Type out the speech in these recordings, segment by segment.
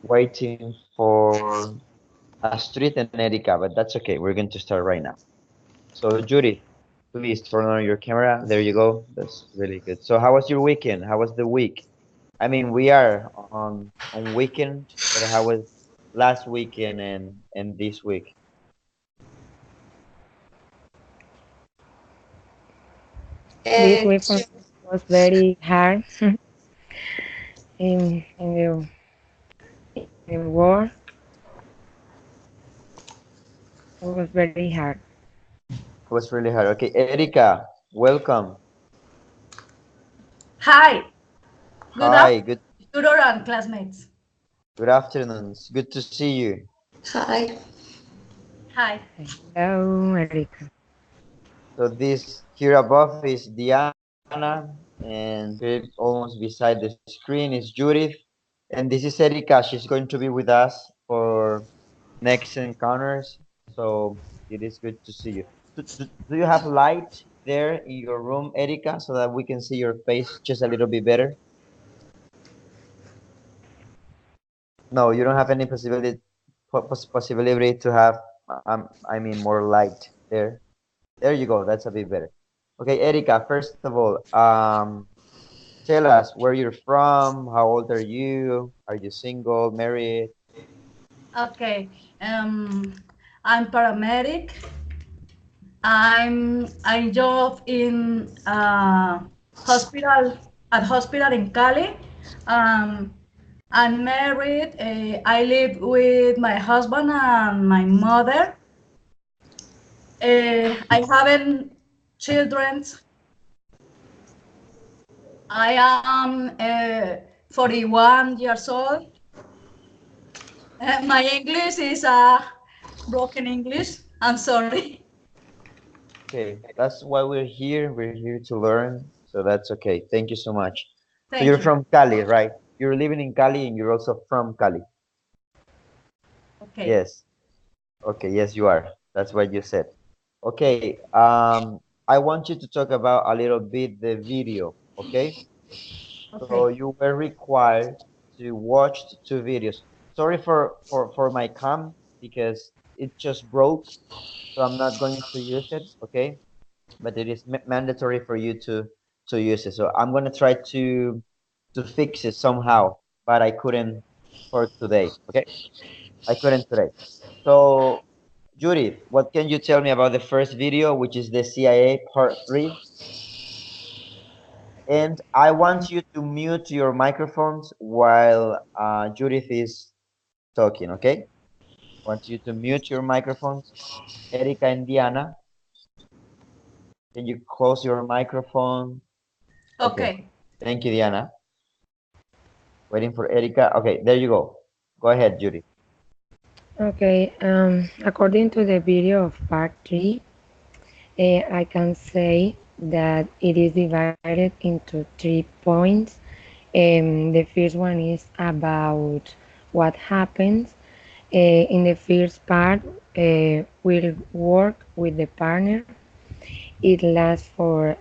waiting for Astrid and Erika, but that's okay. We're going to start right now. So, Judith, please turn on your camera. There you go. That's really good. So, how was your weekend? How was the week? I mean, we are on weekend, but how was last weekend and this week? This week for me was very hard in the war. It was very hard. It was really hard. Okay, Erika, welcome. Hi, good Hi, afternoon, good tutor and classmates. good afternoon. It's good to see you. Hi. Hi. Hello, Erika. So this here above is Diana, and here almost beside the screen is Judith, and this is Erika. She's going to be with us for next encounters. So it is good to see you. Do you have light there in your room, Erika, so that we can see your face just a little bit better? No, you don't have any possibility to have, I mean, more light there. There you go. That's a bit better. Okay, Erika, first of all, tell us where you're from, how old are you single, married? Okay. I'm paramedic. I job in hospital hospital in Cali. Um, I'm married. I live with my husband and my mother. I haven't children. I am 41 years old. My English is broken English. I'm sorry. Okay, that's why we're here. We're here to learn, so that's okay. Thank you so much. So Thank you're you. from Cali, right? You're living in Cali and you're also from Cali. Okay. Yes. Okay, yes, you are. That's what you said. Okay, I want you to talk about a little bit the video, okay? So Okay. you were required to watch the two videos. Sorry for my cam because it just broke, so I'm not going to use it, okay? But it is mandatory for you to use it. So I'm gonna try to fix it somehow, but I couldn't for today, okay? I couldn't today. So Judith, what can you tell me about the first video, which is the CIA part 3? And I want you to mute your microphones while Judith is talking, okay? I want you to mute your microphones. Erika and Diana, can you close your microphone? Okay. Okay. Thank you, Diana. Waiting for Erika. Okay, there you go. Go ahead, Judith. Okay, according to the video of part 3, I can say that it is divided into 3 points. The first one is about what happens. In the first part, we'll work with the partner. It lasts for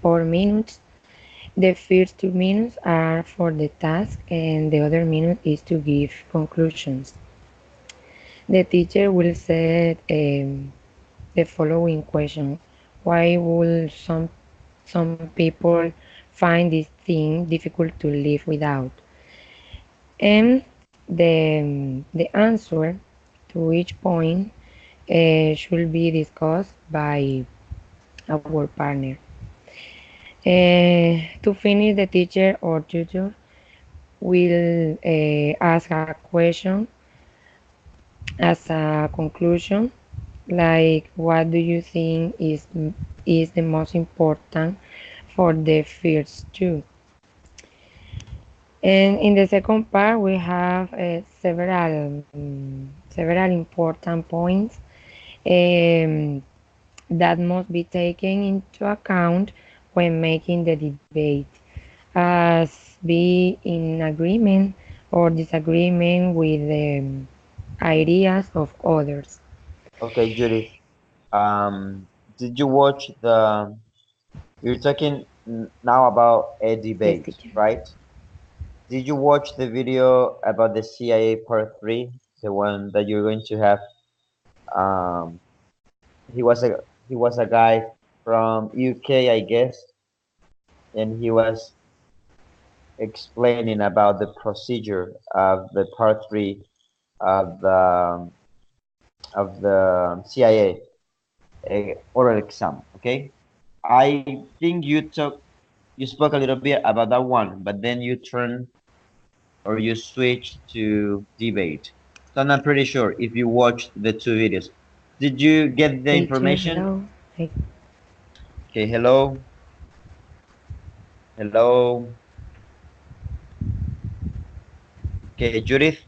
4 minutes. The first 2 minutes are for the task, and the other minute is to give conclusions. The teacher will set the following question: why would some people find this thing difficult to live without? And the answer to each point should be discussed by our partner. To finish, the teacher or tutor will ask a question as a conclusion, like what do you think is the most important for the first two? And in the second part, we have several important points um, that must be taken into account when making the debate, as be in agreement or disagreement with the ideas of others. Okay, Judith. Did you watch you're talking now about a Yes, debate, teacher. right? Did you watch the video about the CIA part three? The one that you're going to have. Um, he was a he was a guy from UK, I guess, and he was explaining about the procedure of the part three of the CIA oral exam. Okay, I think you spoke a little bit about that one, but then you turned or you switched to debate. So I'm not pretty sure if you watched the two videos. Did you get the Teacher, information? hello. Okay, hello, hello. Okay, Judith,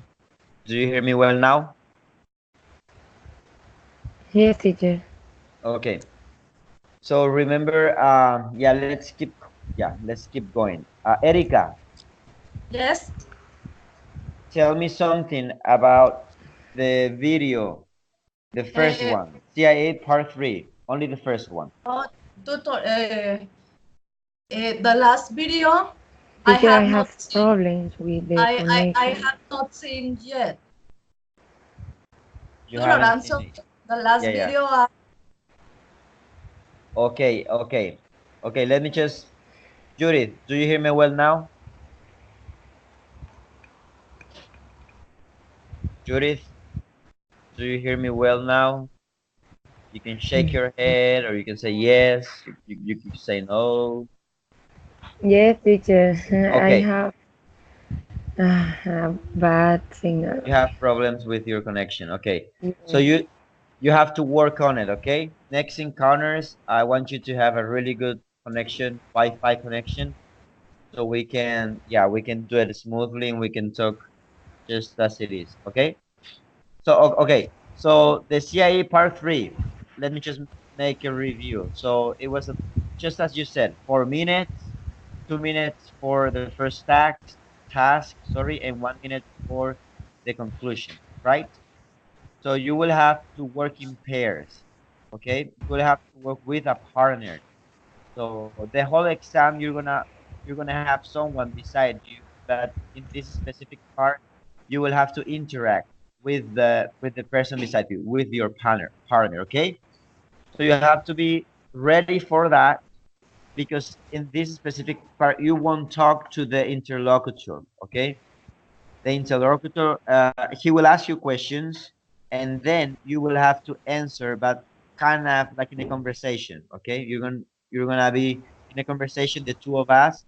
do you hear me well now? Yes, teacher. Okay. So remember, yeah, let's keep going. Erica, Yes. tell me something about the video, the first Uh, one, CIA part three, only the first one. oh, the last video I Teacher, I have not have seen. problems with the I connection. have not seen yet. You Tu haven't seen Lorenzo, it. the last Yeah, yeah. video. Okay, okay, okay. Let me just, Judith, do you hear me well now? Judith, do you hear me well now? You can shake your head, or you can say yes. You can say no. Yes, teacher. I Okay, have a bad signal. you have problems with your connection. Okay, so Yes. you have to work on it. Okay, next encounters, I want you to have a really good connection, Wi-Fi connection, so we can do it smoothly and we can talk just as it is. Okay. So okay, so the CIA part three. Let me just make a review. So it was just as you said, 4 minutes, 2 minutes for the first task, sorry, and 1 minute for the conclusion, right? So you will have to work in pairs. Okay, you will have to work with a partner. So the whole exam, you're gonna have someone beside you, but in this specific part, you will have to interact with the person beside you, with your partner. Okay, so you have to be ready for that because in this specific part, you won't talk to the interlocutor. Okay, the interlocutor, he will ask you questions, and then you will have to answer, but kind of like in a conversation. Okay, you're gonna be in a conversation, the two of us,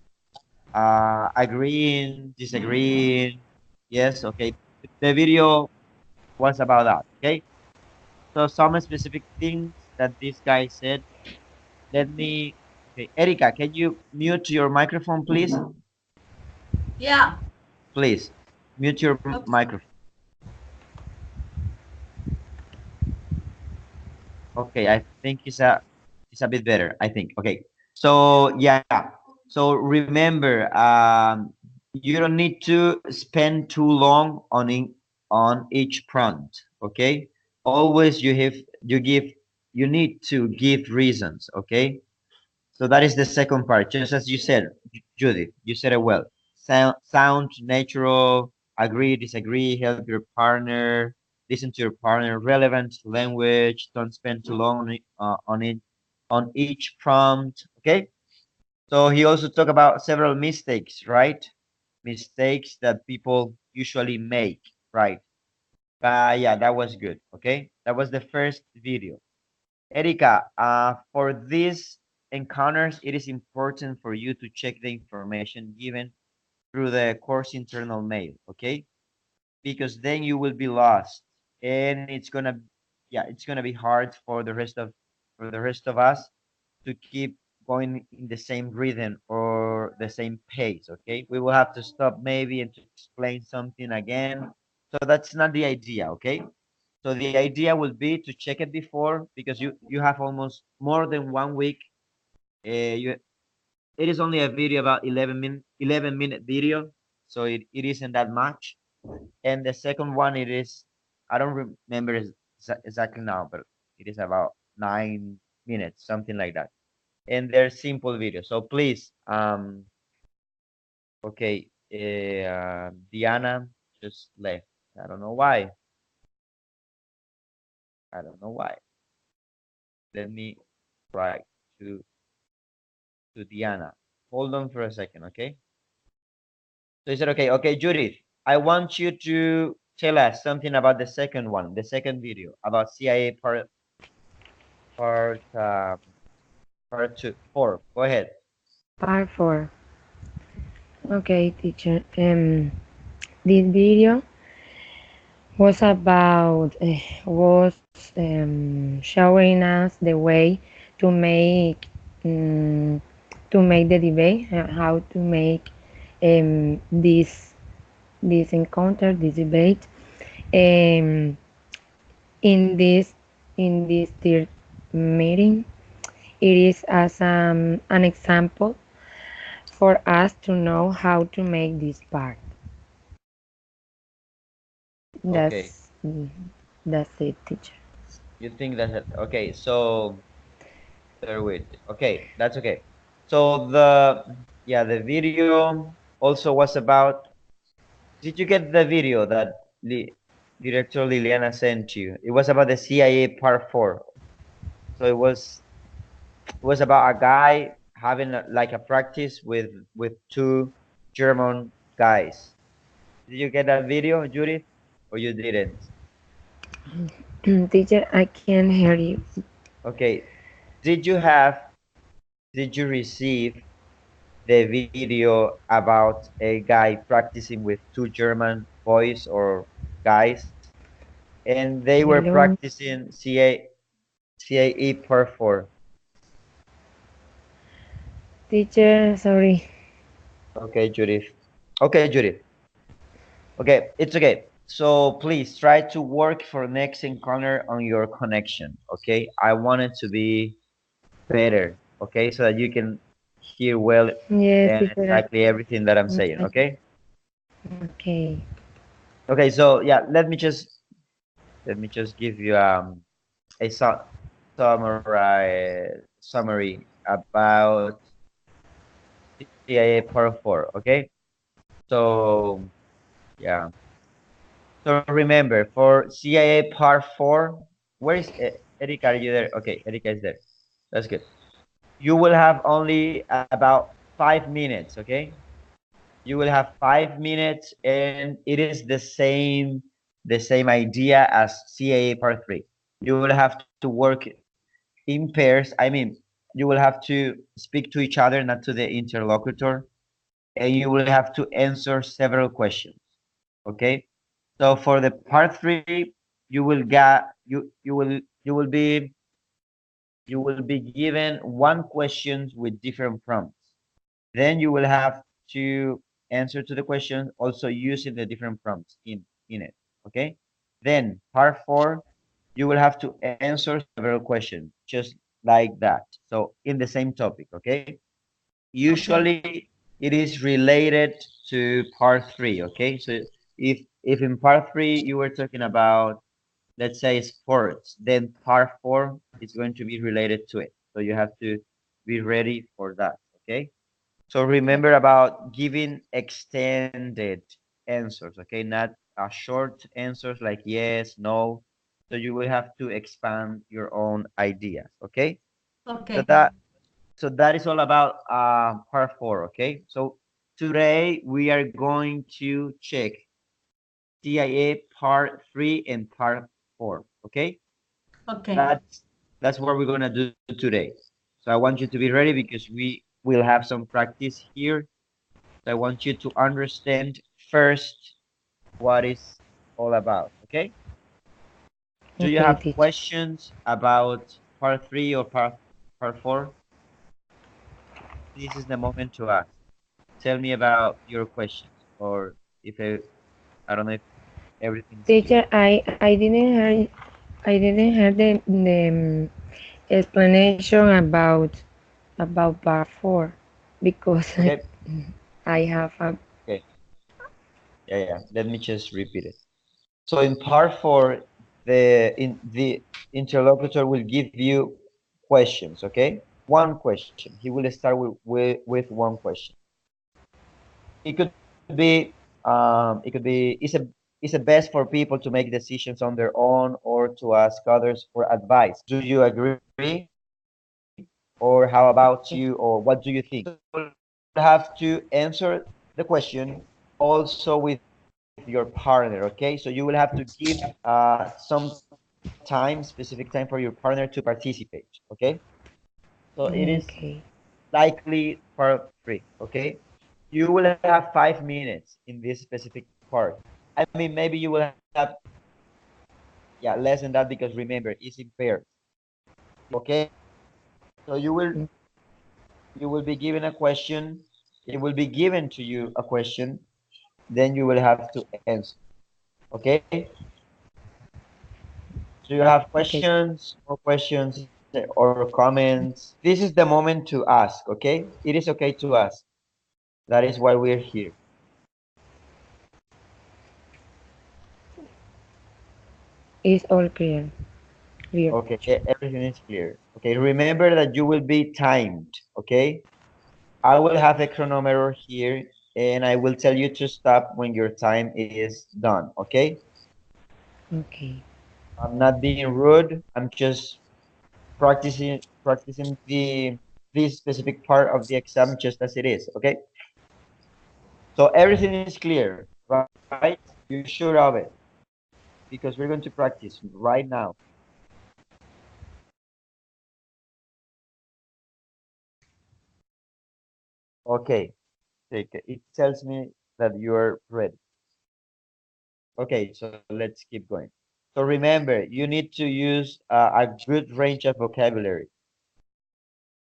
agreeing, disagreeing. Yes, okay. The video was about that. Okay, so some specific things that this guy said. Let me. Okay, Erica, can you mute your microphone, please? Yeah. Please mute your Okay. microphone. Okay, I think it's a bit better, I think. Okay. So yeah. So remember, you don't need to spend too long on each prompt. Okay. Always you need to give reasons. Okay. So that is the second part. Just as you said, Judith, you said it well. Sound natural, agree, disagree, help your partner, listen to your partner, relevant language, don't spend too long on it, on each prompt. Okay. So he also talked about several mistakes, right? Mistakes that people usually make, right? But yeah, that was good. Okay. That was the first video. Erika, for these encounters, it is important for you to check the information given through the course internal mail, okay? Because then you will be lost, and it's gonna be hard for the rest of us to keep going in the same rhythm or the same pace, okay? We will have to stop maybe and to explain something again. So that's not the idea, okay? So the idea will be to check it before because you have almost more than 1 week. It is only a video about 11-minute video, so it isn't that much. And the second one, it is, I don't remember exactly now, but it is about 9 minutes, something like that. And they're simple videos. So please, okay, Diana just left. I don't know why. I don't know why. Let me write to to Diana. Hold on for a second, okay? So he said, okay, okay, Judith, I want you to tell us something about the second one, the second video about CIA part part two four. Go ahead. Part 4. Okay, teacher. This video was showing us the way to make um, the debate, how to make this encounter, this debate. Um, in this third meeting, it is as an example for us to know how to make this part. Okay. That's that's it, teacher. You think that's it? Okay, so bear with. Okay, that's okay. So the video also was about. Did you get the video that Director Liliana sent you? It was about the CIA Part Four. So it was about a guy having like a practice with two German guys. Did you get that video, Judith, or you didn't? Teacher, I can't hear you. Okay. Did you have? Did you receive the video about a guy practicing with two German boys or guys, and they were Hello, practicing CAE Part Four? teacher. Sorry. Okay, Judith. Okay, Judith. Okay, it's okay. So please try to work for next encounter on your connection. Okay, I want it to be better. Okay, so that you can hear well Yes, and teacher. exactly everything that I'm I'm saying. trying. Okay. Okay. Okay. So yeah, let me just give you a summary about CIA Part Four. Okay. So yeah. So remember, for CIA Part 4, where is Erika? Are you there? Okay, Erika is there. That's good. You will have only about 5 minutes, okay? You will have 5 minutes, and it is the same idea as CIA Part 3. You will have to work in pairs. I mean, you will have to speak to each other, not to the interlocutor, and you will have to answer several questions. Okay. So for the part three, you will get you will be given one question with different prompts. Then you will have to answer to the question also using the different prompts in it. Okay. Then part four, you will have to answer several questions just like that. So in the same topic. Okay. Okay. Usually it is related to part three. Okay. So if in part three you were talking about, let's say, sports, then part four is going to be related to it. So you have to be ready for that. Okay. So Okay. remember about giving extended answers. Okay. Not a short answers like yes, no. So you will have to expand your own ideas. Okay. So Okay. that is all about part four. Okay. So today we are going to check CIA part three and part four. Okay. Okay. That's what we're gonna do today. So I want you to be ready because we will have some practice here. So I want you to understand first what is all about. Okay. Do you Okay, have teacher. questions about part three or part four? This is the moment to ask. Tell me about your questions, or if I don't know if everything's clear. Teacher, I didn't hear the explanation about part 4 because Okay. I have a Okay. Yeah. Let me just repeat it. So in part four, the interlocutor will give you questions. Okay, one question. He will start with one question. It could be it could be it's a best for people to make decisions on their own or to ask others for advice. Do you agree? Or how about you? Or what do you think? So you will have to answer the question also with your partner. Okay, so you will have to give some time, specific time for your partner to participate. Okay, so it is Okay. likely part three. Okay, you will have 5 minutes in this specific part. I mean, maybe you will have yeah less than that because remember it's in pairs. Okay, so you will be given a question. It will be given to you a question. Then you will have to answer. Okay. So you have Okay. questions, more questions or comments. This is the moment to ask. Okay. It is okay to ask. That is why we're here. It's all clear. Clear. Okay. Everything is clear. Okay. Remember that you will be timed. Okay. I will have a chronometer here and I will tell you to stop when your time is done. Okay. Okay. I'm not being rude. I'm just practicing the this specific part of the exam just as it is. Okay. So everything is clear, right? You're sure of it because we're going to practice right now. Okay. It tells me that you're ready. Okay, so let's keep going. So remember, you need to use a good range of vocabulary.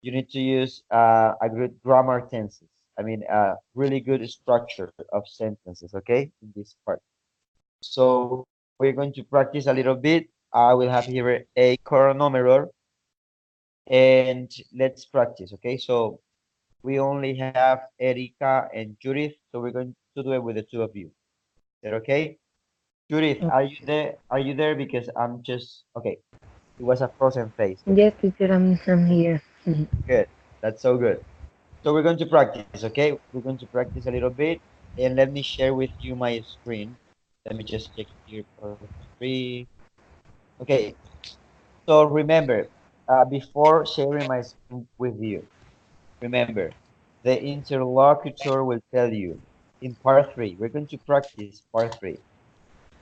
You need to use a good grammar tenses. I mean, a really good structure of sentences, okay, in this part. So we're going to practice a little bit. I will have here a chronometer and let's practice, okay? So we only have Erika and Judith, so we're going to do it with the two of you. Is that okay? Judith, Oh, are you there? Are you there? Because I'm just okay. It was a frozen face. yes, teacher, I'm here. Good. That's so good. So we're going to practice, okay? We're going to practice a little bit, and let me share with you my screen. Let me just check here for free. Okay. So remember, before sharing my screen with you, remember, the interlocutor will tell you in part three. We're going to practice part three.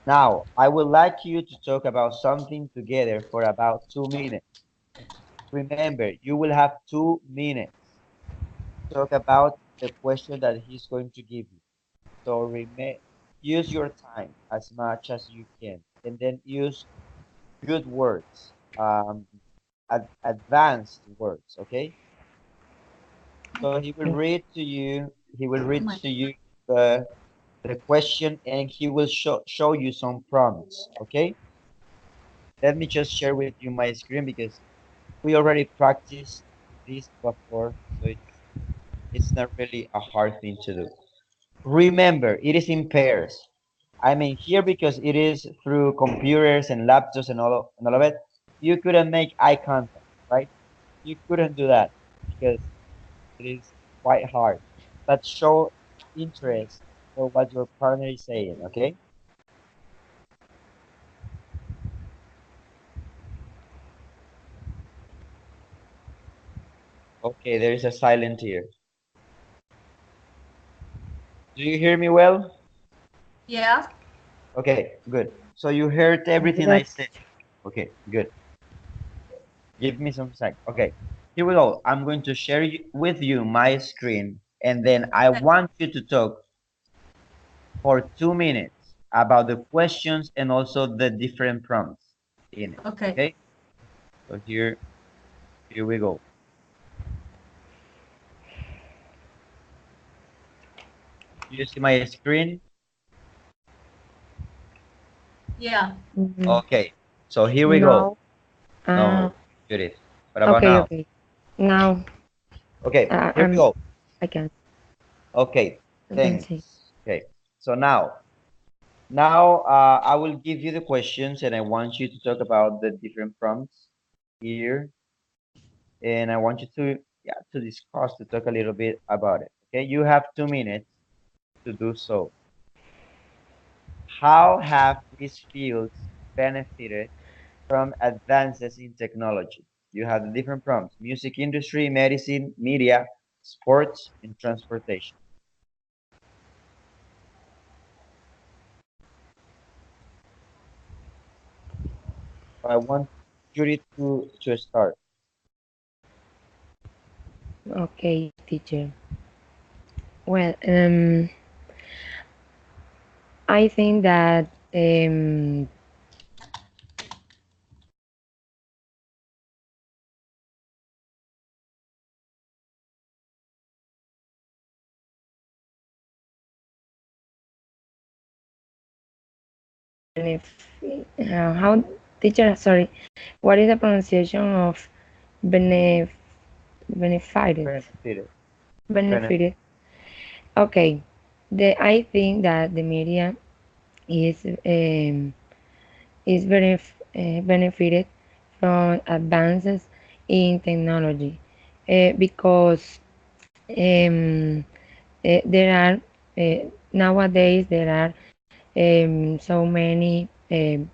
Now, I would like you to talk about something together for about 2 minutes. Remember, you will have 2 minutes to talk about the question that he's going to give you. So use your time as much as you can, and then use good words, advanced words. Okay. So he will read to you. He will read My- to you the question, and he will show you some prompts. Okay. Let me just share with you my screen because we already practiced this before, so it's not really a hard thing to do. Remember, it is in pairs. I mean, here because it is through computers and laptops and all of it, you couldn't make eye contact, right? You couldn't do that because it is quite hard. But show interest for what your partner is saying, okay? Okay, there is a silent here. Do you hear me well? Yeah. Okay, good. So you heard everything I Yes, said. Okay, good. Give me some sec. Okay, here we go. I'm going to share with you my screen, and then I want you to talk for 2 minutes about the questions and also the different prompts in it. Okay. Okay, so here we go. You see my screen? Yeah. mm, Okay, so here we go. now. Uh, No, Judith. What about okay, now? okay. Now, Okay, here we I'm. go. I can. Okay, I can see. thanks. Okay, so now I will give you the questions and I want you to talk about the different prompts here. And I want you to, yeah, to discuss, to talk a little bit about it. Okay, you have 2 minutes to do so. How have these fields benefited from advances in technology? You have the different prompts: music industry, medicine, media, sports, and transportation. I want Judy to start. Okay, teacher. Well, I think that how teacher, sorry, what is the pronunciation of benef benefited? Benefited. Benefit. Benefited. Okay, I think that the media is benefited from advances in technology because there are nowadays there are so many mm,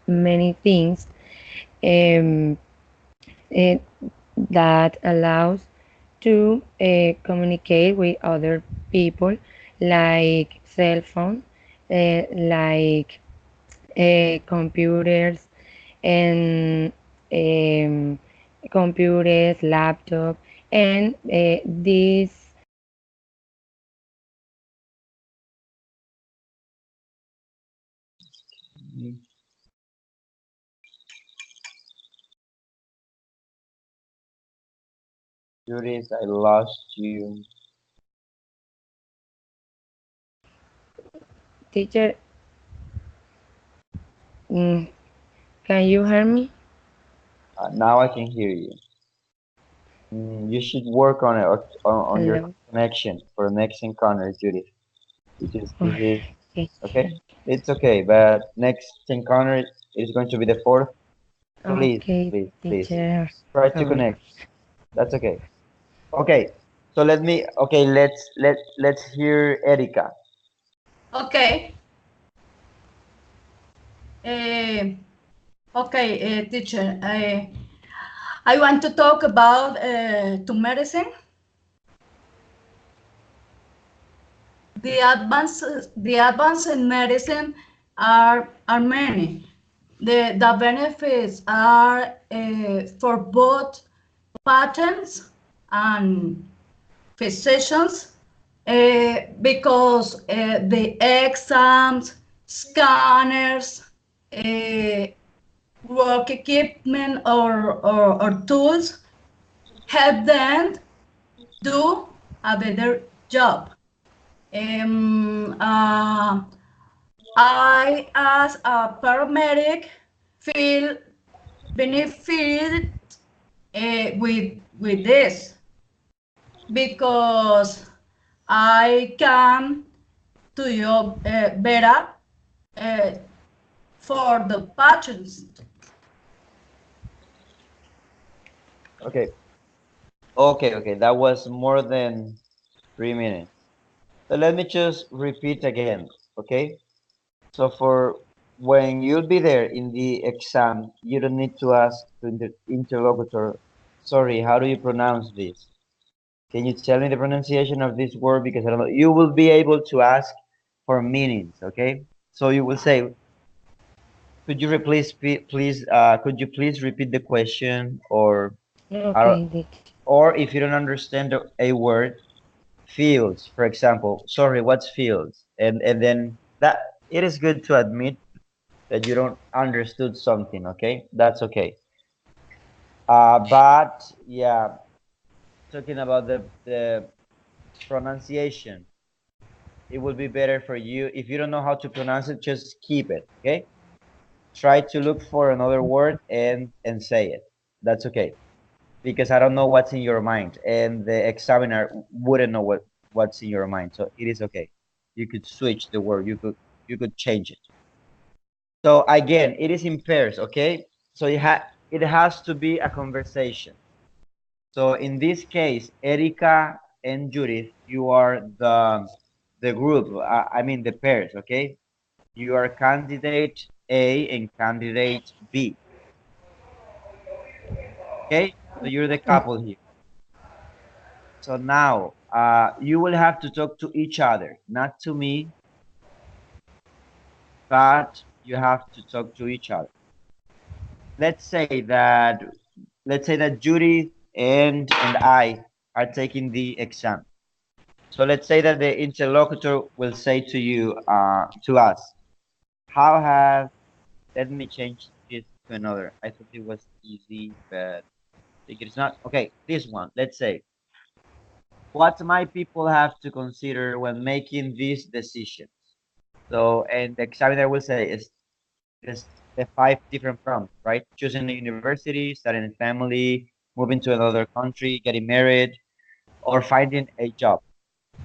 many things um, uh, that allows to communicate with other people, like cell phone, like computers and um, computers, laptop, and this Mhm. Judith, I lost you. teacher. Mm, can you hear me? Now I can hear you. You should work on it on your Hello. connection for next encounter, Judith, because this is Okay. okay. It's okay, but next encounter is going to be the fourth. Please, Okay, please teacher. try to Sorry. connect. That's okay. Okay, so let me. Okay, let's hear Erika. Okay. Uh, okay, teacher. I want to talk about to medicine. The advances in medicine are many. The benefits are for both patients and physicians because the exams, scanners, uh, work equipment or tools help them do a better job. Um, uh, I, as a paramedic, feel benefited with this because I can do job better uh, for the patients. Okay, okay. That was more than 3 minutes. So let me just repeat again. Okay. So for when you'll be there in the exam, you don't need to ask the interlocutor, sorry, how do you pronounce this? Can you tell me the pronunciation of this word? Because I don't know. You will be able to ask for meanings, okay? So you will say, could you could you please repeat the question? Uh, Okay, teacher. or if you don't understand a word, fields, for example, sorry, what's fields? And then that it is good to admit that you don't understood something, okay? That's okay. But yeah, talking about the pronunciation, it would be better for you if you don't know how to pronounce it, just keep it, okay? Try to look for another word and say it. That's okay. Because I don't know what's in your mind and the examiner wouldn't know what's in your mind. So it is okay. You could switch the word. You could change it. So again, it is in pairs, okay? So it has to be a conversation. So in this case, Erika and Judith, you are the group. I mean the pairs. Okay, you are candidate A and candidate B. Okay, so you're the couple here. So now, you will have to talk to each other, not to me, but you have to talk to each other. Let's say that, let's say that Judy and I are taking the exam. So let's say that the interlocutor will say to you, to us, how have, let me change this to another. I thought it was easy, but I think it's not. Okay, this one, let's say, what my people have to consider when making these decisions. So, and the examiner will say is this the five different prompts, right? Choosing a university, starting a family, moving to another country, getting married, or finding a job.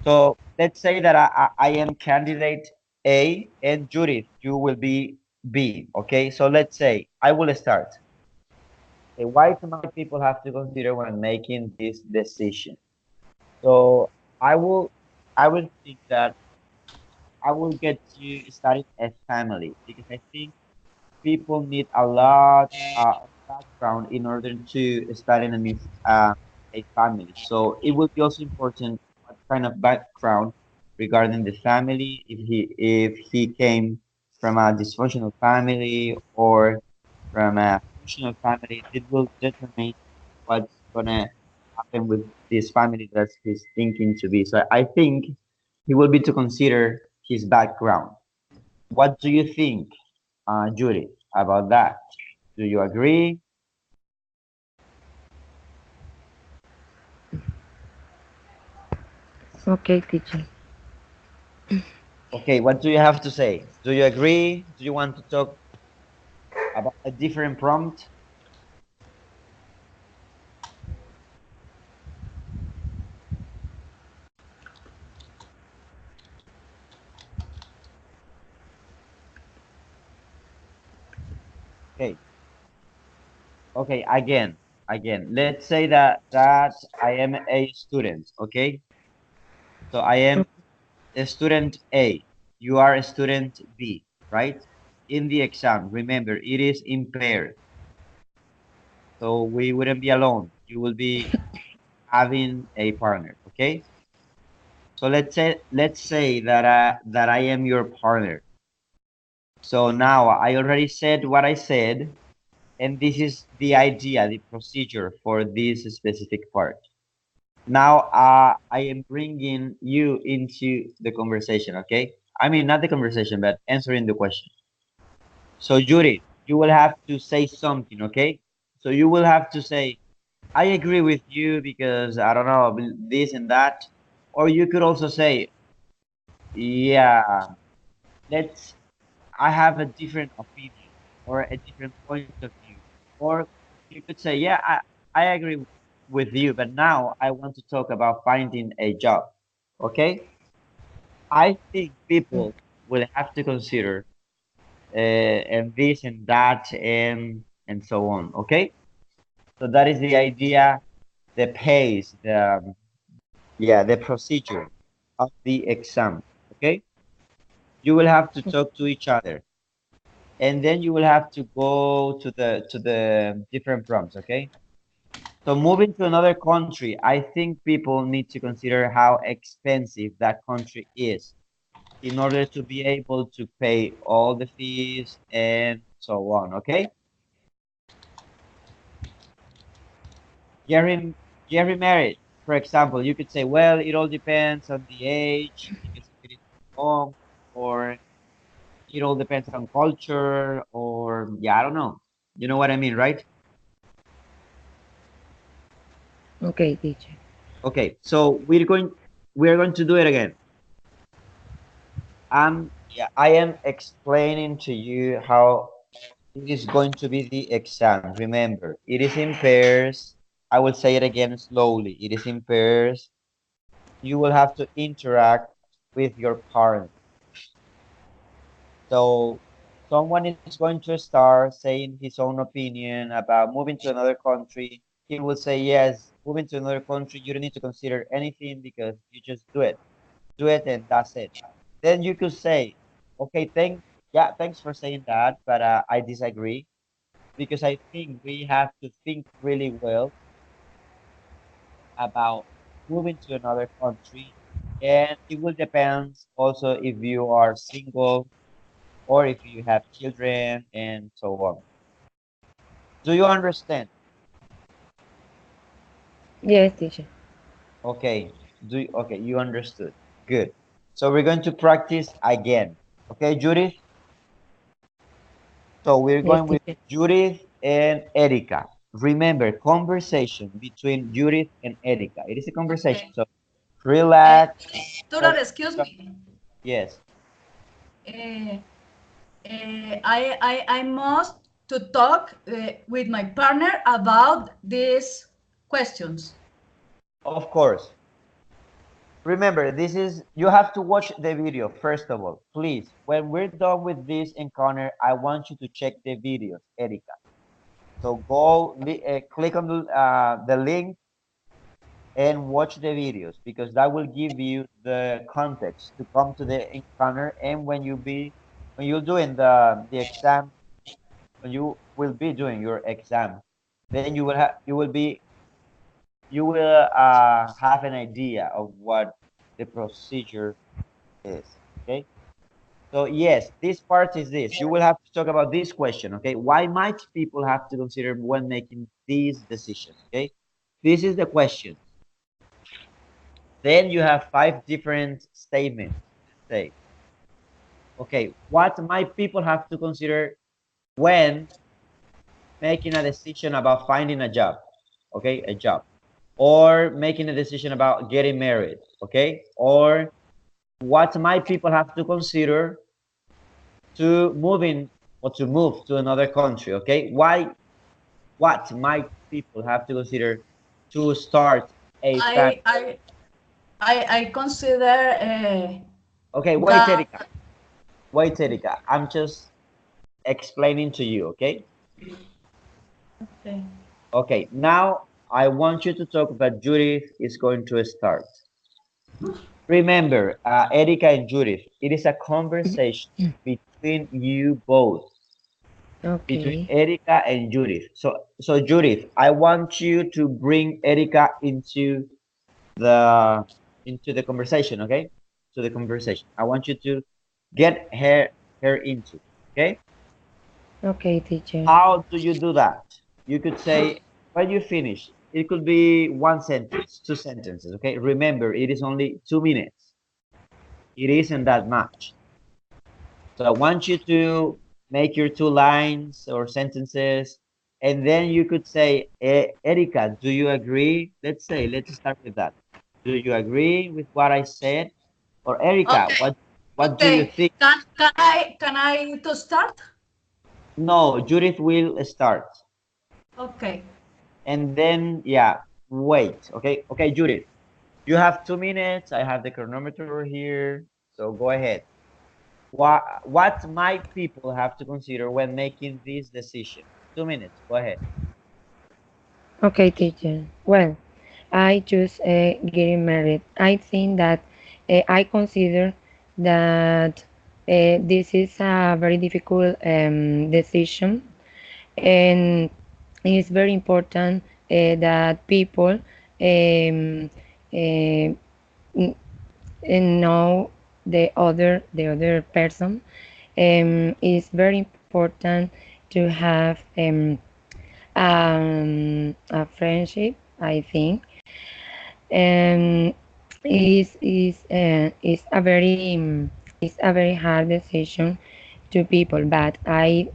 So let's say that I am candidate A and Judith, you will be B. Okay, so let's say I will start. Okay, why do my people have to consider when making this decision? So I will I will think that I will get to study a family because I think people need a lot of background in order to start in a new a family. So it will be also important what kind of background regarding the family, if he came from a dysfunctional family or from a functional family, it will determine what's gonna happen with this family that he's thinking to be. So I think he will be to consider his background. What do you think, Judy, about that? Do you agree? Okay, teacher. Okay, what do you have to say? Do you agree? Do you want to talk about a different prompt? Okay, okay, again, let's say that I am a student, okay? So I am a student A. You are a student B, right? In the exam, remember, it is in pairs. So we wouldn't be alone. You will be having a partner, okay? So let's say that I am your partner. So now I already said what I said, and this is the idea, the procedure for this specific part. Now I am bringing you into the conversation, okay? I mean, not the conversation, but answering the question. So Judy, you will have to say something, okay? So you will have to say, I agree with you because I don't know this and that, or you could also say, yeah, let's I have a different opinion or a different point of view. Or you could say, yeah, I agree with you, but now I want to talk about finding a job. Okay? I think people will have to consider and this and that and so on. Okay? So that is the idea, the pace, the procedure of the exam. Okay? You will have to talk to each other and then you will have to go to the different prompts. Okay, so moving to another country, I think people need to consider how expensive that country is in order to be able to pay all the fees and so on. Okay, getting getting married, for example, you could say, well, it all depends on the age because if it is young, or it all depends on culture, or yeah, I don't know, you know what I mean, right? Okay, teacher. Okay, so we're going to do it again. Yeah, I am explaining to you how it is going to be the exam. Remember, it is in pairs. I will say it again slowly. It is in pairs. You will have to interact with your partner. So someone is going to start saying his own opinion about moving to another country. he will say, yes, moving to another country, you don't need to consider anything because you just do it, and that's it. Then you could say, okay, yeah, thanks for saying that, but I disagree because I think we have to think really well about moving to another country, and it will depend also if you are single or if you have children and so on. Do you understand? Yes, teacher. Okay. Okay, you understood. Good. So we're going to practice again. Okay, Judith? So we're Yes, going with teacher. Judith and Erica. Remember, conversation between Judith and Erica. It is a conversation. Okay. So Uh, relax. Tutor, Just excuse talk. me. Yes, Uh, I must to talk with my partner about these questions. of course. Remember, this is, you have to watch the video first of all. Please, when we're done with this encounter, I want you to check the videos, Erica. So go click on the link and watch the videos because that will give you the context to come to the encounter. And when you're doing the exam, when you will be doing your exam, then you will have an idea of what the procedure is. Okay. So yes, this part is this. You will have to talk about this question. Okay. Why might people have to consider when making these decisions? Okay. This is the question. Then you have five different statements. Say, okay, what might people have to consider when making a decision about finding a job? Okay, a job. Or making a decision about getting married. Okay. Or what might people have to consider to moving or to move to another country? Okay. What might people have to consider to start a family? I I I consider Okay, wait, that. Erika. Wait, Erika. I'm just explaining to you, okay? Okay. Okay, now I want you to talk, but Judith is going to start. Remember, Erika and Judith, it is a conversation between you both, between Okay. Erika and Judith. So Judith, I want you to bring Erika the into the conversation, okay? To the conversation. I want you to get her into, okay? Okay, teacher. How do you do that? You could say, when you finish, it could be one sentence, two sentences, okay? Remember, it is only 2 minutes. It isn't that much. So I want you to make your two lines or sentences, and then you could say, Erika, do you agree? Let's start with that. Do you agree with what I said? Or Erika, Okay. what do you Okay. think? Can I to start? No, Judith will start. Okay. And then, yeah, wait. Okay, Judith, you have 2 minutes. I have the chronometer here. So go ahead. What might people have to consider when making this decision? 2 minutes. Go ahead. Okay, teacher. Well, I choose getting married. I think that I consider that this is a very difficult decision, and it's very important that people um, uh, know the other person. It's very important to have a friendship, I think. And is a very hard decision to people, but I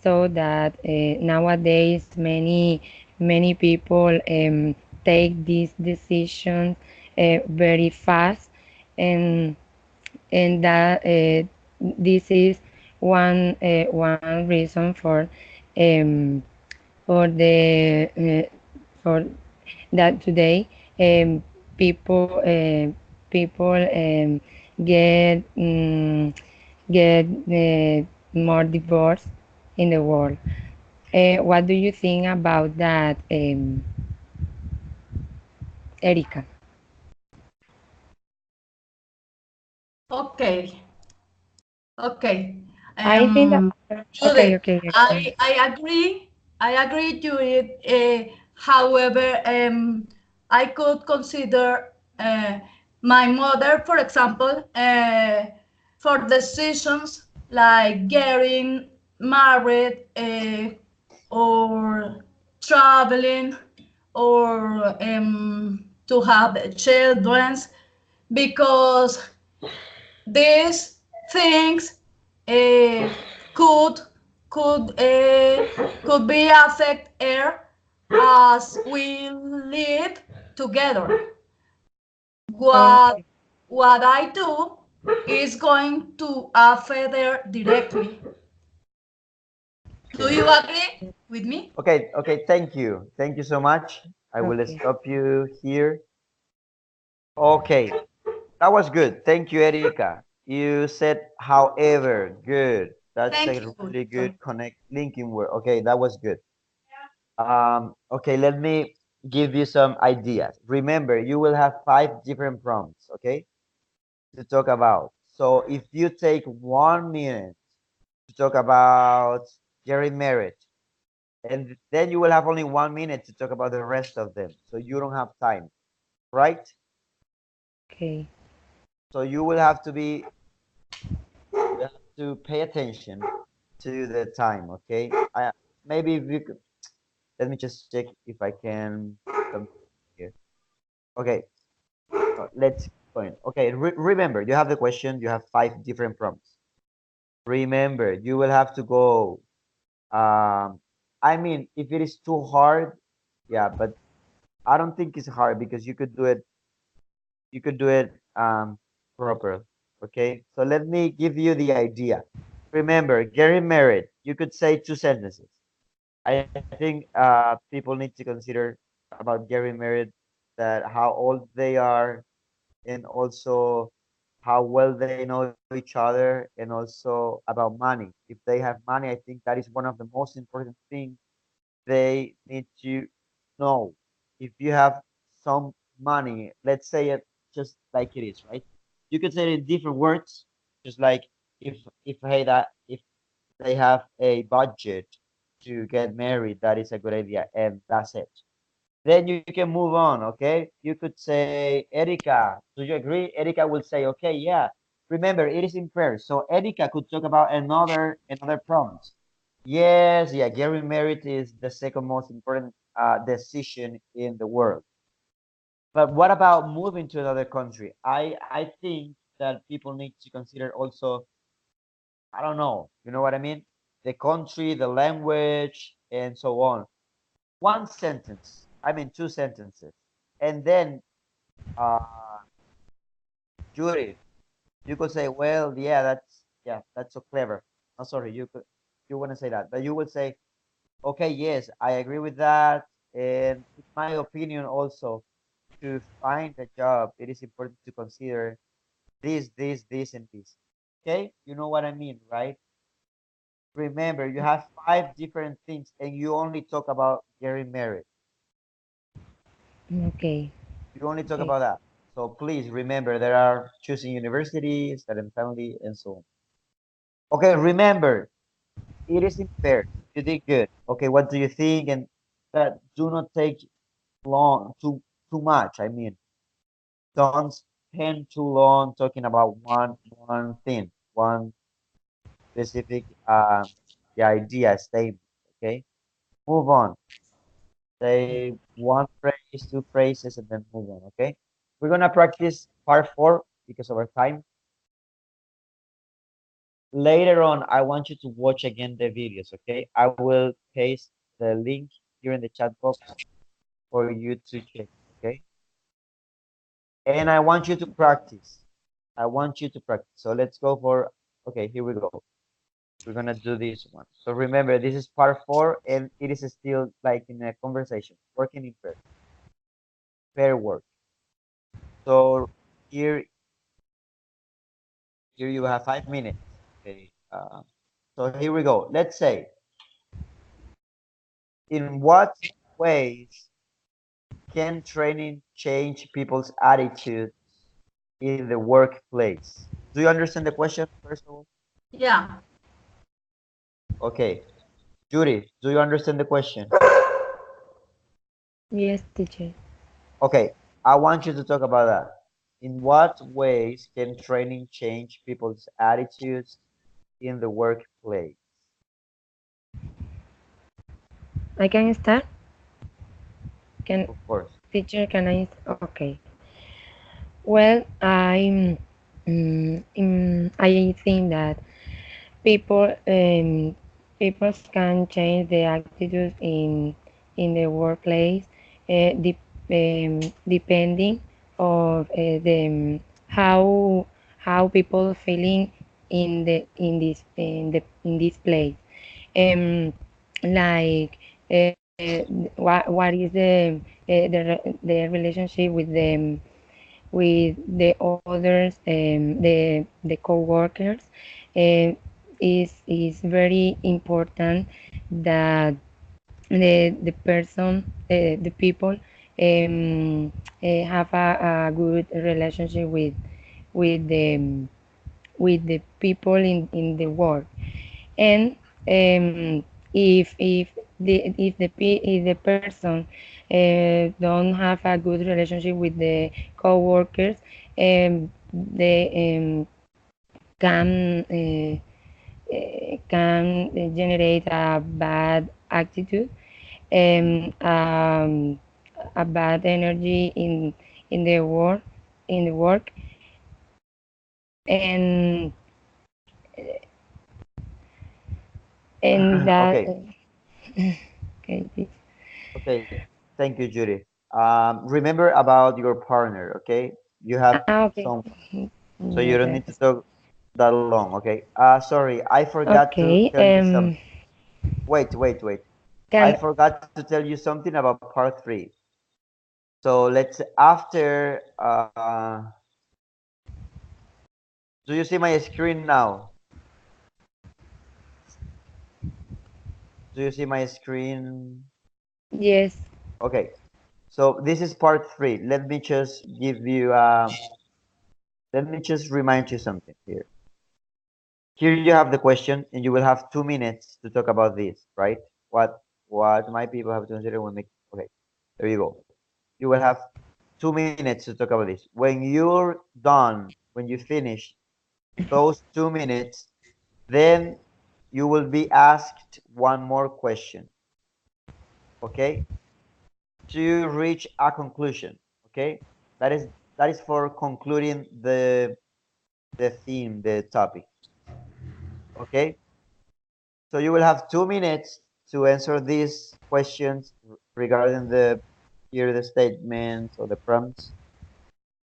saw that nowadays many people take these decisions very fast, and that this is one reason um, for that today people get get more divorce in the world. What do you think about that, Erika? Okay, okay. I think that. Okay, Judith, okay, okay. I agree to it. However, I could consider my mother, for example, for decisions like getting married, or traveling, or to have children, because these things uh, could could be affect her as we live together. What Okay, what I do is going to affect her directly. Do you Okay. agree with me? Okay. Thank you. Thank you so much. I will okay, stop you here. Okay. That was good. Thank you, Erika. You said, however, good. That's Thank a you. really good connect linking word. Okay, that was good. Okay, let me give you some ideas. Remember, you will have five different prompts, okay, to talk about. So if you take 1 minute to talk about getting married, and then you will have only 1 minute to talk about the rest of them. So you don't have time, right? okay, So you will have to be, you have to pay attention to the time, okay? Maybe if you could, let me just check if I can come here. Okay, let's keep going. Okay, remember, you have the question, you have five different prompts. Remember, you will have to go. I mean, if it is too hard, yeah, but I don't think it's hard because you could do it proper. Okay, so let me give you the idea. Remember, getting married, you could say two sentences. I think people need to consider about getting married, that how old they are, and also how well they know each other, and also about money. If they have money, I think that is one of the most important things they need to know. If you have some money, let's say it just like it is, right? You could say it in different words, just like if hey that if they have a budget to get married, that is a good idea, and that's it. Then you can move on, okay? You could say, Erika, do you agree? Erika will say, okay, yeah. Remember, it is in pairs. So Erika could talk about another prompt. Yes, yeah, getting married is the second most important decision in the world. But what about moving to another country? I think that people need to consider also, I don't know, you know what I mean? The country, the language, and so on. One sentence, I mean two sentences. And then uh Judith, you could say, well, yeah, that's so clever. I'm sorry, you want to say that, but you would say, okay, yes, I agree with that. And in my opinion also, to find a job, it is important to consider this, and this. Okay? You know what I mean, right? Remember, you have five different things and you only talk about getting married. okay, You only talk okay. about that. So please remember, there are choosing university, starting family, and so on. Okay, remember, it is in pairs. You did good. Okay, what do you think? And that do not take long, too much. I mean, don't spend too long talking about one thing, one specific the idea statement. Okay, move on. Say one phrase, two phrases, and then move on. Okay, we're gonna practice part four because of our time. Later on, I want you to watch again the videos. Okay, I will paste the link here in the chat box for you to check. Okay, and I want you to practice. I want you to practice. So let's go for. Okay, here we go. We're gonna do this one. So remember, this is part four, and it is still like in a conversation, working in pair work. So here, here you have 5 minutes. Okay. So here we go. Let's say in what ways can training change people's attitudes in the workplace? Do you understand the question, first of all? Yeah. Okay. Judy, do you understand the question? Yes, teacher. Okay. I want you to talk about that. In what ways can training change people's attitudes in the workplace? I can start. Can Of course. teacher? Can I? Okay. Well, I think that people people can change the attitudes in the workplace, depending of how people feeling in this place. Um, like what is the relationship with the others, the co-workers, is very important that the person, the people, have a good relationship with the people in the work. And if the person don't have a good relationship with the co-workers, they can generate a bad attitude, a bad energy in the work in the work. And that Okay. okay, this. Okay. Thank you, Judy. Remember about your partner, okay? You have Okay. some, so you don't need to Yes. talk that long, okay? Sorry, I forgot to Okay. tell you some. Wait, wait, wait. I Can forgot to tell you something about part three. So let's after. Do you see my screen now? Do you see my screen? yes. Okay. So this is part three. Let me just give you. Let me just remind you something here. Here you have the question, and you will have 2 minutes to talk about this, right? What my people have to consider when make. Okay, there you go. You will have 2 minutes to talk about this. When you're done, when you finish those 2 minutes, then you will be asked one more question, okay, to reach a conclusion. Okay, that is that is for concluding the theme, the topic. Okay, so you will have 2 minutes to answer these questions regarding the here the statements or the prompts,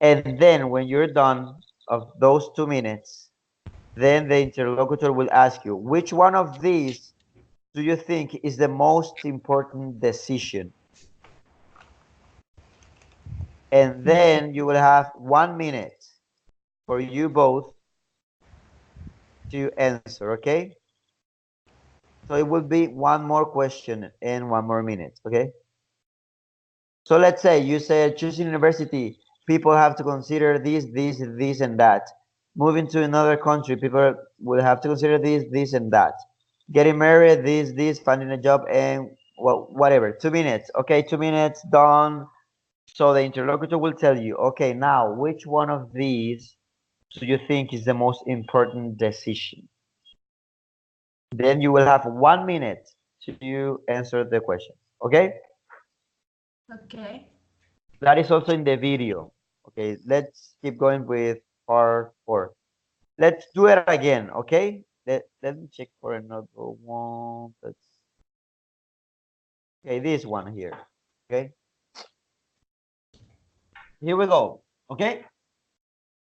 and then when you're done of those 2 minutes, then the interlocutor will ask you which one of these do you think is the most important decision, and then you will have 1 minute for you both to answer. Okay, so it will be one more question and 1 more minute. Okay, so let's say you said choosing university, people have to consider this, and that. Moving to another country, people will have to consider this, and that. Getting married, this, finding a job, and well, whatever. 2 minutes. Okay, 2 minutes, done. So the interlocutor will tell you, okay, now which one of these do you think is the most important decision? Then you will have 1 minute to answer the question. Okay? Okay. That is also in the video. Okay, let's keep going with part four. Let's do it again, okay? Let me check for another one. Okay, this one here. Okay, here we go. Okay,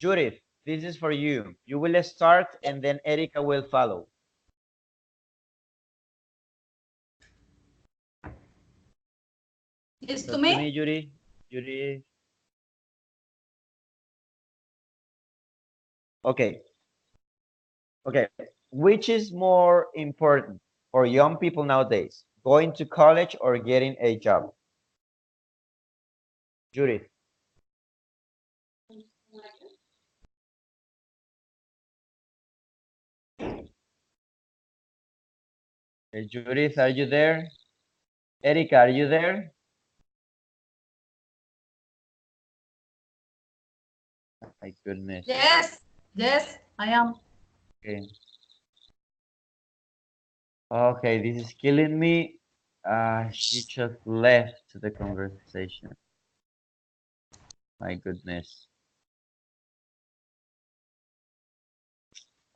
Judith, this is for you. You will start and then Erica will follow. It's to Talk to me? me, Judy. Judy. Okay, okay. Which is more important for young people nowadays? Going to college or getting a job? Judith. Judith, are you there? Erica, are you there? My goodness. Yes, yes, I am. Okay. Okay, this is killing me. She just left the conversation. My goodness.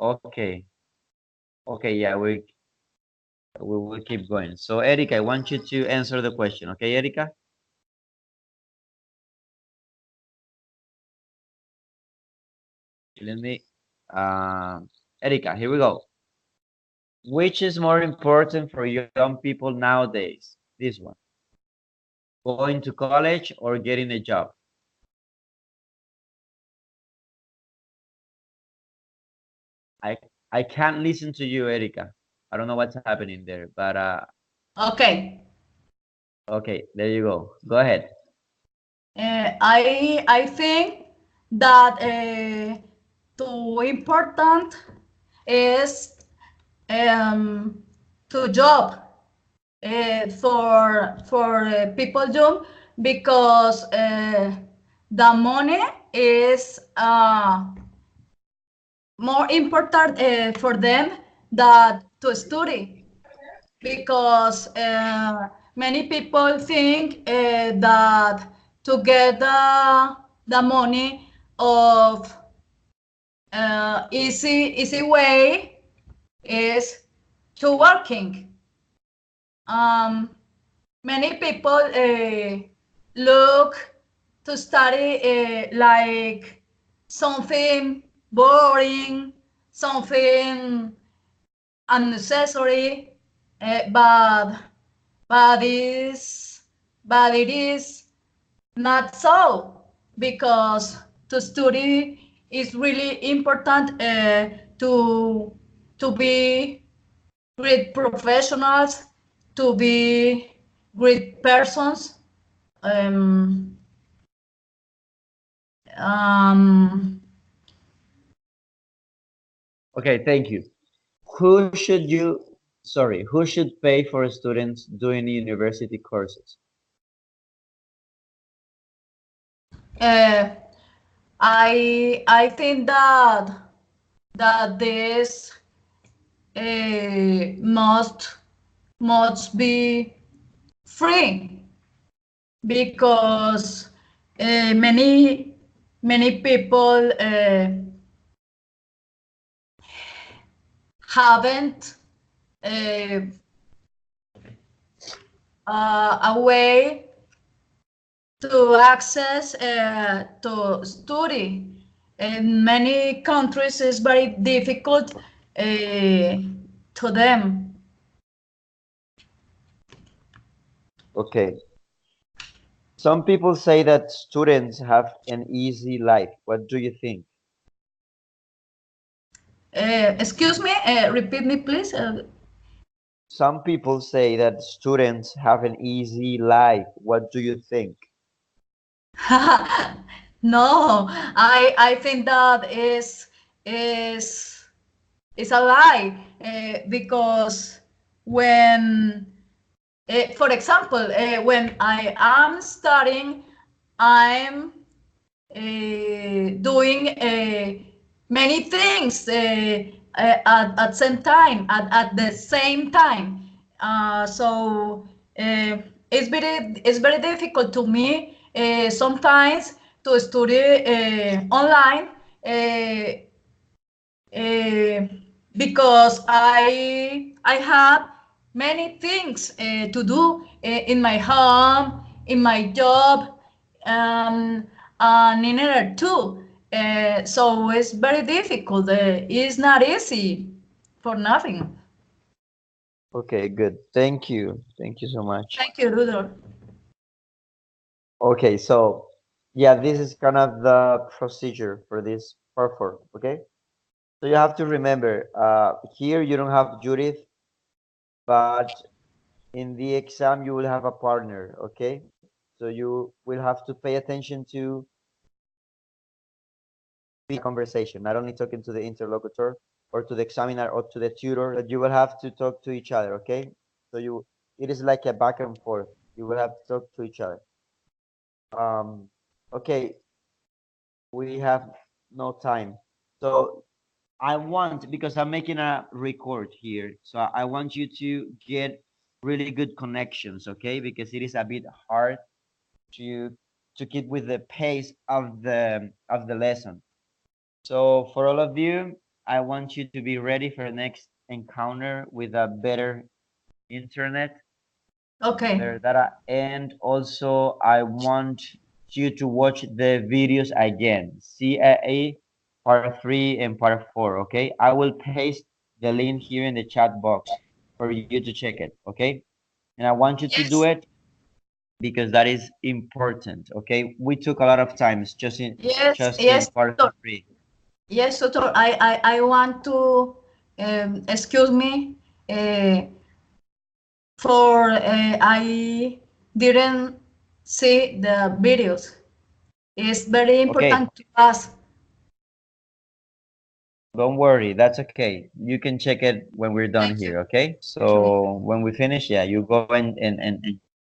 Okay. Okay, yeah, we will keep going. So, Erica, I want you to answer the question. Okay, Erica? Killing me. Erica, here we go. Which is more important for young people nowadays? This one. Going to college or getting a job? I I can't listen to you, Erica. I don't know what's happening there, but Okay. okay, there you go. Go ahead. I think that too important is um, to job for people young because the money is more important for them than to study because many people think that to get the money of easy way is to working. Um, Many people look to study like something boring, something unnecessary, but but is but it is not so because to study is really important to be great professionals, to be great persons. Um, um, Okay, thank you. Who should who should pay for students doing university courses? uh, I think that this must be free because many people haven't uh, a way to access to study. In many countries, it's very difficult to them. Okay. Some people say that students have an easy life. What do you think? Excuse me, repeat me, please. Some people say that students have an easy life. What do you think? No, I think that is is a lie because when for example when I am studying I'm doing many things at same time at the same time so it's very difficult to me sometimes to study online uh, uh, because I have many things to do in my home, in my job, and in other too. So it's very difficult. It's not easy for nothing. Okay, good. Thank you. Thank you so much. Thank you, Rudolph. Okay, so yeah, this is kind of the procedure for this part four. Okay, so you have to remember, here you don't have Judith, but in the exam you will have a partner, okay? So you will have to pay attention to the conversation, not only talking to the interlocutor or to the examiner or to the tutor, but you will have to talk to each other, okay? So it is like a back and forth. You will have to talk to each other. Um, okay, we have no time. So I want, because I'm making a record here, so I want you to get really good connections, okay? Because it is a bit hard to keep with the pace of the lesson. So for all of you, I want you to be ready for the next encounter with a better internet, Okay. better data, and also I want you to watch the videos again, CIA part 3 and part 4, okay? I will paste the link here in the chat box for you to check it, okay? And I want you to do Yes. it because that is important, okay? We took a lot of times Yes. just in Yes, part doctor. 3. Yes, doctor. I want to excuse me uh, for I didn't see the videos. It's very Okay, important to us. don't worry, that's okay. You can check it when we're done Thank you. here, okay? Okay. So when we finish, yeah, you go and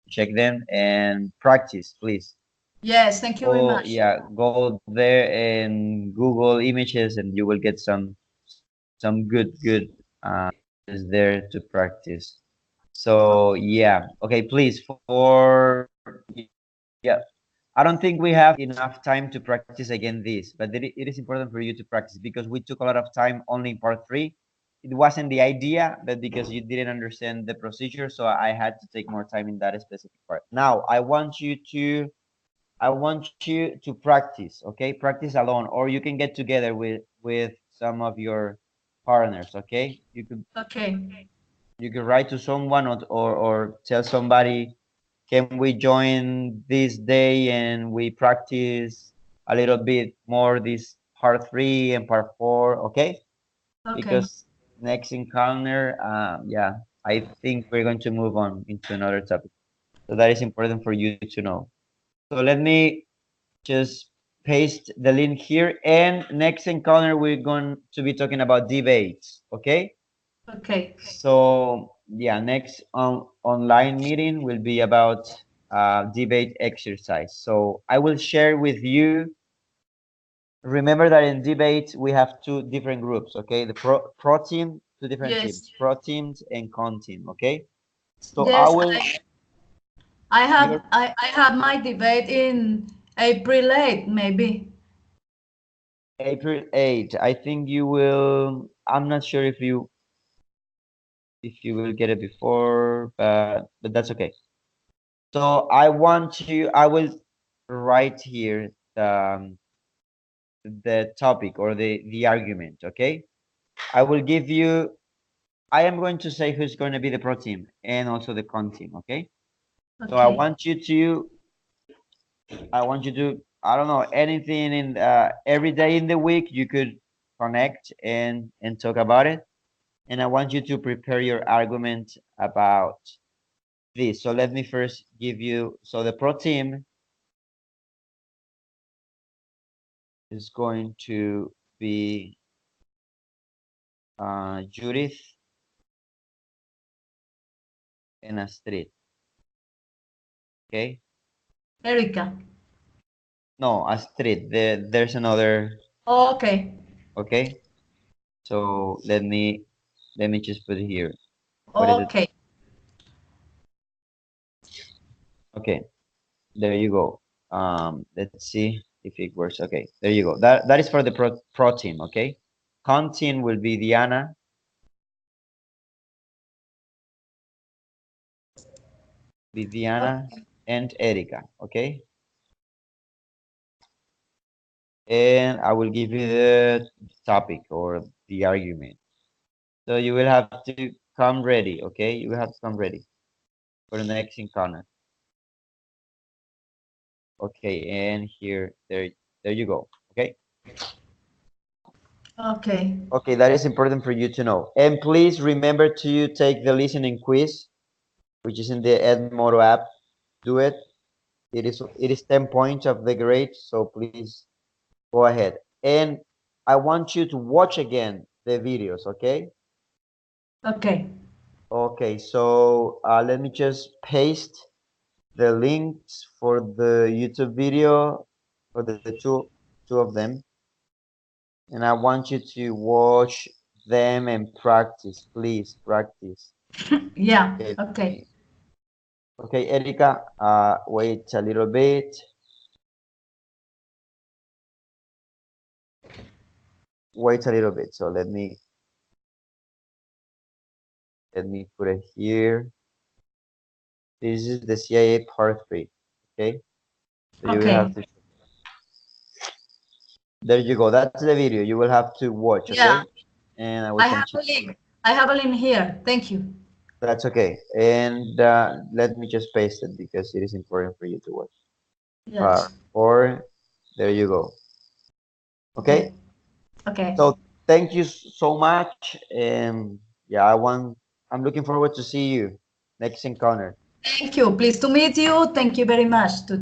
check them and practice, please. Yes, thank you very Go, much. yeah, go there and Google images and you will get some good images there to practice. So yeah, okay, please for yeah, I don't think we have enough time to practice again this, but it is important for you to practice because we took a lot of time only in part 3. It wasn't the idea, but because you didn't understand the procedure, so I had to take more time in that specific part. Now, I want you to practice, okay? Practice alone, or you can get together with some of your partners, okay? Okay. You could write to someone or tell somebody, can we join this day and we practice a little bit more this part 3 and part 4, okay? Okay. Because next encounter, yeah, I think we're going to move on into another topic. So that is important for you to know. So let me just paste the link here. And next encounter, we're going to be talking about debates, okay? Okay. So yeah, next online meeting will be about debate exercise. So I will share with you. Remember that in debate we have two different groups. Okay, the pro team, two different Yes. teams, pro teams and con team. Okay, so I Yes, will. Your I have my debate in April 8, maybe. April 8th. I think you will. I'm not sure if you will get it before, but that's okay. So I want you. I will write here the topic or the argument, okay? I will give you, I am going to say who's going to be the pro team and also the con team, okay? So Okay. I want you to, I don't know, anything in every day in the week you could connect and talk about it. And I want you to prepare your argument about this. So let me first give you, so the pro team is going to be Judith and Astrid, okay? Erika. No, Astrid. There's another. Okay. Okay. So let me just put it here. What is it? Okay. Okay. There you go. Let's see if it works. Okay. There you go. That is for the pro team. Okay. Con team will be Diana, Okay. and Erika. Okay. And I will give you the topic or the argument. So you will have to come ready. Okay. You will have to come ready for the next encounter. Okay, and there you go. Okay. Okay. Okay, that is important for you to know. And please remember to take the listening quiz. which is in the Edmodo app. Do it. It is 10 points of the grade, so please go ahead. And I want you to watch again the videos, okay? Okay. Okay, so let me just paste the links for the YouTube video for the two of them, and I want you to watch them and practice, please practice. Yeah. Okay, Okay. okay, Erika, wait a little bit. Wait a little bit. So let me put it here. This is the CIA part 3. Okay, so you will have Okay. to. There you go. That's the video. You will have to watch. Yeah. Okay, and I will I have continue. a link. I have a link here. Thank you. That's okay. And let me just paste it because it is important for you to watch. Part Yes. 4. There you go. Okay. Okay. Okay. So thank you so much. And yeah, I'm looking forward to see you next encounter. Thank you. Pleased to meet you. Thank you very much to